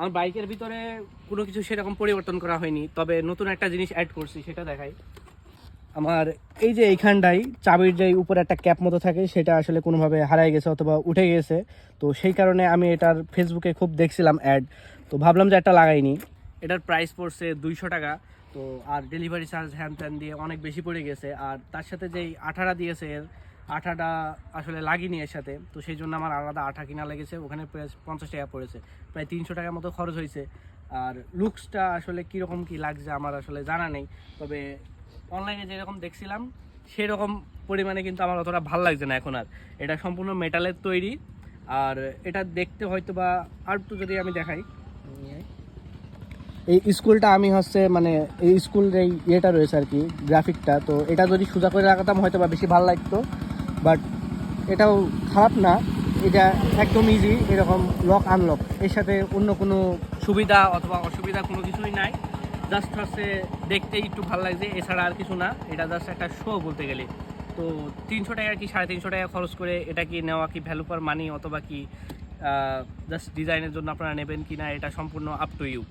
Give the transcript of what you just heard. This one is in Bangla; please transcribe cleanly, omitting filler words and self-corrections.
আমার বাইকের ভিতরে কোনো কিছু সেরকম পরিবর্তন করা হয়নি, তবে নতুন একটা জিনিস অ্যাড করছি, সেটা দেখাই। আমার এই যে এইখানটায় চাবির যে উপরে একটা ক্যাপ মতো থাকে, সেটা আসলে কোনোভাবে হারাই গেছে অথবা উঠে গেছে। তো সেই কারণে আমি এটার ফেসবুকে খুব দেখছিলাম অ্যাড, তো ভাবলাম যে একটা লাগাইনি। এটার প্রাইস পড়ছে 200 টাকা। তো আর ডেলিভারি চার্জ হ্যান ত্যান দিয়ে অনেক বেশি পড়ে গেছে। আর তার সাথে যেই আঠাটা দিয়েছে, এর আঠাটা আসলে লাগিনি এর সাথে, তো সেই জন্য আমার আলাদা আঠা কিনা লেগেছে, ওখানে প্রায় 50 টাকা পড়েছে, প্রায় 300 টাকার মতো খরচ হয়েছে। আর লুকসটা আসলে কীরকম কী লাগছে আমার আসলে জানা নেই, তবে অনলাইনে যেরকম দেখছিলাম সেরকম পরিমাণে কিন্তু আমার অতটা ভালো লাগছে না এখন। আর এটা সম্পূর্ণ মেটালের তৈরি, আর এটা দেখতে হয়তো বা আর একটু যদি আমি দেখাই, এই স্কুলটা আমি হচ্ছে মানে এই স্কুল যে ইয়েটা রয়েছে আর কি, গ্রাফিকটা, তো এটা যদি সোজা করে লাগাতাম হয়তো বা বেশি ভালো লাগতো, বাট এটাও খারাপ না। এটা একদম ইজি, এরকম লক আনলক, এর সাথে অন্য কোনো সুবিধা অথবা অসুবিধা কোনো কিছুই নাই। জাস্ট হচ্ছে দেখতে একটু ভালো লাগছে, এছাড়া আর কিছু না। এটা জাস্ট একটা শো বলতে গেলে। তো 300 টাকা কি 350 টাকা খরচ করে এটা কি নেওয়া কি ভ্যালু ফর মানি, অথবা কি জাস্ট ডিজাইনের জন্য আপনারা নেবেন কি না, এটা সম্পূর্ণ আপ টু ইউ।